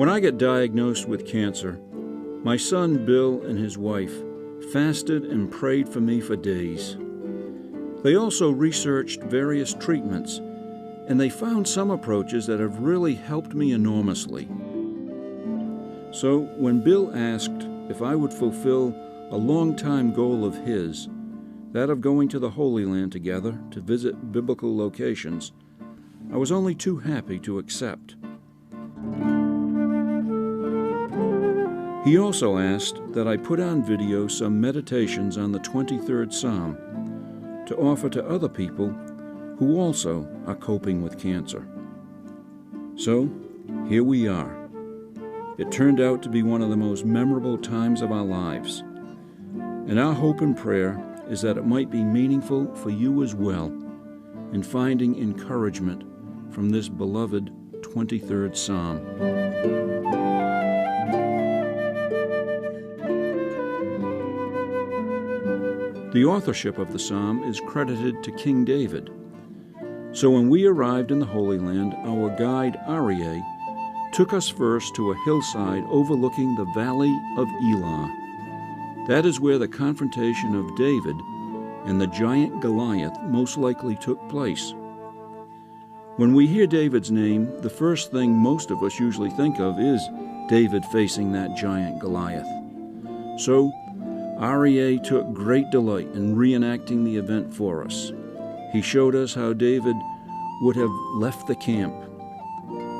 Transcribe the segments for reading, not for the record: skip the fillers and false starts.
When I got diagnosed with cancer, my son Bill and his wife fasted and prayed for me for days. They also researched various treatments, and they found some approaches that have really helped me enormously. So when Bill asked if I would fulfill a long-time goal of his, that of going to the Holy Land together to visit biblical locations, I was only too happy to accept. He also asked that I put on video some meditations on the 23rd Psalm to offer to other people who also are coping with cancer. So, here we are. It turned out to be one of the most memorable times of our lives. And our hope and prayer is that it might be meaningful for you as well in finding encouragement from this beloved 23rd Psalm. The authorship of the psalm is credited to King David. So when we arrived in the Holy Land, our guide Aryeh took us first to a hillside overlooking the Valley of Elah. That is where the confrontation of David and the giant Goliath most likely took place. When we hear David's name, the first thing most of us usually think of is David facing that giant Goliath. So Aryeh took great delight in reenacting the event for us. He showed us how David would have left the camp,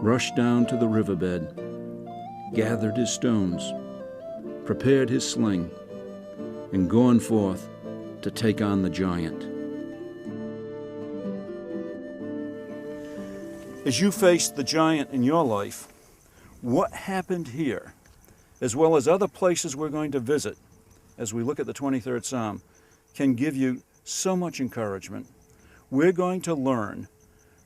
rushed down to the riverbed, gathered his stones, prepared his sling, and gone forth to take on the giant. As you faced the giant in your life, what happened here, as well as other places we're going to visit, as we look at the 23rd Psalm, can give you so much encouragement. We're going to learn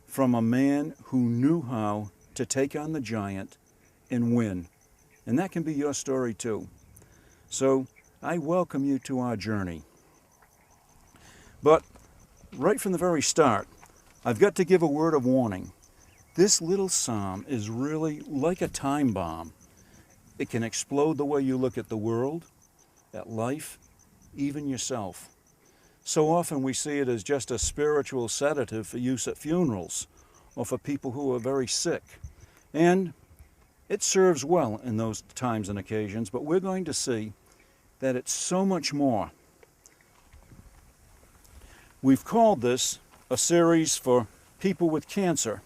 from a man who knew how to take on the giant and win. And that can be your story too. So I welcome you to our journey. But right from the very start, I've got to give a word of warning. This little psalm is really like a time bomb. It can explode the way you look at the world, at life, even yourself. So often we see it as just a spiritual sedative for use at funerals or for people who are very sick. And it serves well in those times and occasions, but we're going to see that it's so much more. We've called this a series for people with cancer,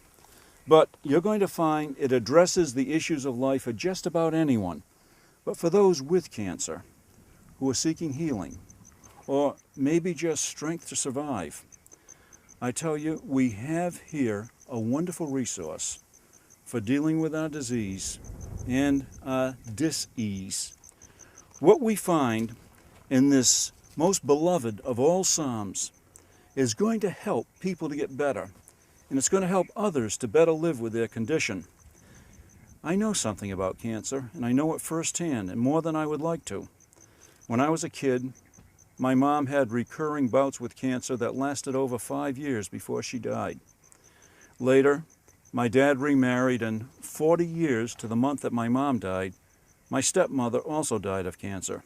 but you're going to find it addresses the issues of life for just about anyone. But for those with cancer, who are seeking healing, or maybe just strength to survive, I tell you, we have here a wonderful resource for dealing with our disease and our dis-ease. What we find in this most beloved of all Psalms is going to help people to get better, and it's going to help others to better live with their condition. I know something about cancer, and I know it firsthand, and more than I would like to. When I was a kid, my mom had recurring bouts with cancer that lasted over 5 years before she died. Later, my dad remarried, and 40 years to the month that my mom died, my stepmother also died of cancer.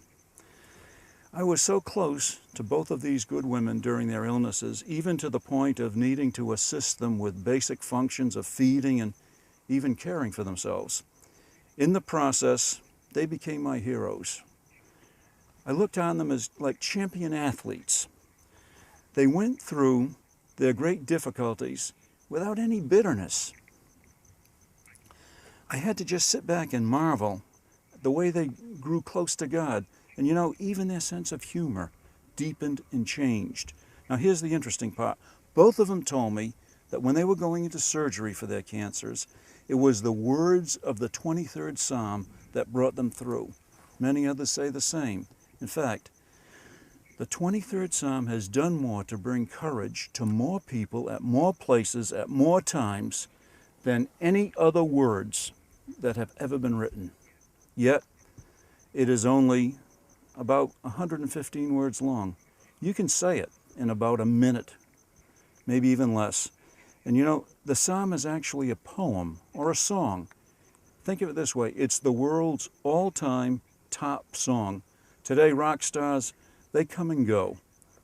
I was so close to both of these good women during their illnesses, even to the point of needing to assist them with basic functions of feeding and even caring for themselves. In the process, they became my heroes. I looked on them as like champion athletes. They went through their great difficulties without any bitterness. I had to just sit back and marvel at the way they grew close to God. And you know, even their sense of humor deepened and changed. Now here's the interesting part. Both of them told me that when they were going into surgery for their cancers, it was the words of the 23rd Psalm that brought them through. Many others say the same. In fact, the 23rd Psalm has done more to bring courage to more people at more places at more times than any other words that have ever been written. Yet, it is only about 115 words long. You can say it in about a minute, maybe even less. And you know, the psalm is actually a poem or a song. Think of it this way. It's the world's all-time top song. Today, rock stars, they come and go.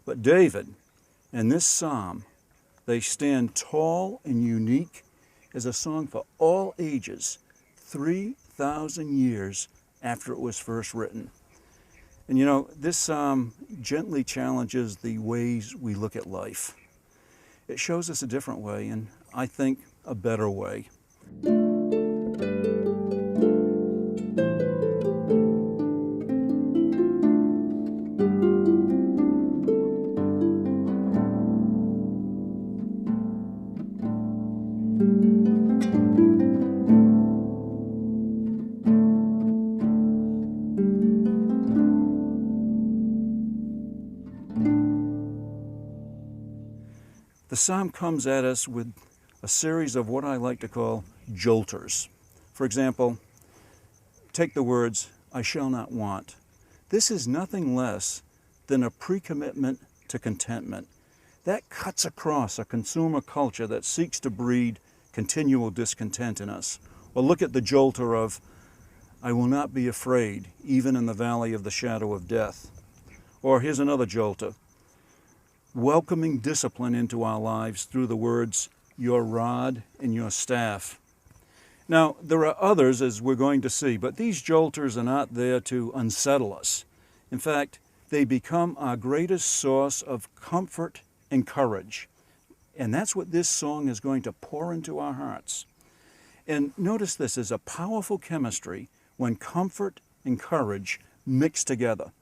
But David and this psalm, they stand tall and unique as a song for all ages, 3,000 years after it was first written. And you know, this psalm gently challenges the ways we look at life. It shows us a different way, and I think a better way. The psalm comes at us with a series of what I like to call jolters. For example, take the words, "I shall not want." This is nothing less than a pre-commitment to contentment. That cuts across a consumer culture that seeks to breed continual discontent in us. Or look at the jolter of, "I will not be afraid, even in the valley of the shadow of death." Or here's another jolter, welcoming discipline into our lives through the words, "Your rod and your staff." Now, there are others, as we're going to see, but these jolters are not there to unsettle us. In fact, they become our greatest source of comfort and courage. And that's what this song is going to pour into our hearts. And notice this is a powerful chemistry when comfort and courage mix together.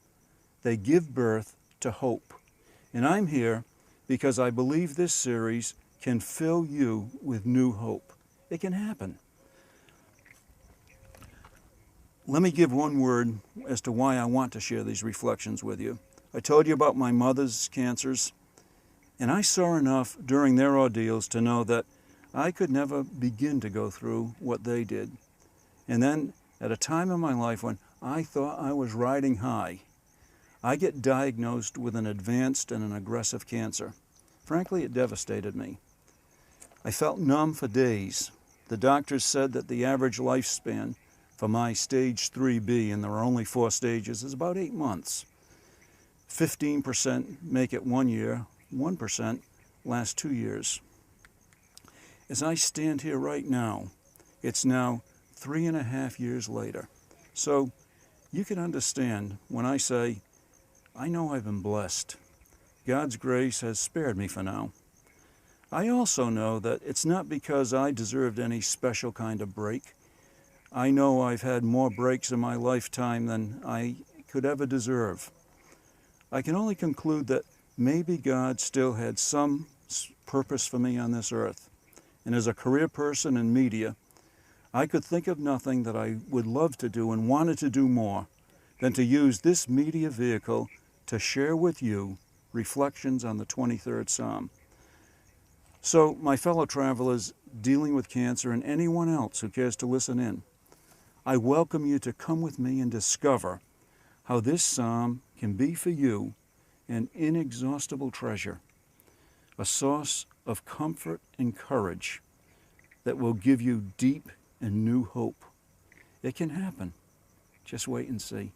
They give birth to hope. And I'm here because I believe this series can fill you with new hope. It can happen. Let me give one word as to why I want to share these reflections with you. I told you about my mother's cancers, and I saw enough during their ordeals to know that I could never begin to go through what they did. And then, at a time in my life when I thought I was riding high, I get diagnosed with an advanced and an aggressive cancer. Frankly, it devastated me. I felt numb for days. The doctors said that the average lifespan for my stage 3B, and there are only 4 stages, is about 8 months. 15% make it 1 year, 1% last 2 years. As I stand here right now, it's now 3.5 years later. So you can understand when I say, I know I've been blessed. God's grace has spared me for now. I also know that it's not because I deserved any special kind of break. I know I've had more breaks in my lifetime than I could ever deserve. I can only conclude that maybe God still had some purpose for me on this earth. And as a career person in media, I could think of nothing that I would love to do and wanted to do more than to use this media vehicle to share with you reflections on the 23rd Psalm. So, my fellow travelers dealing with cancer and anyone else who cares to listen in, I welcome you to come with me and discover how this psalm can be for you an inexhaustible treasure, a source of comfort and courage that will give you deep and new hope. It can happen. Just wait and see.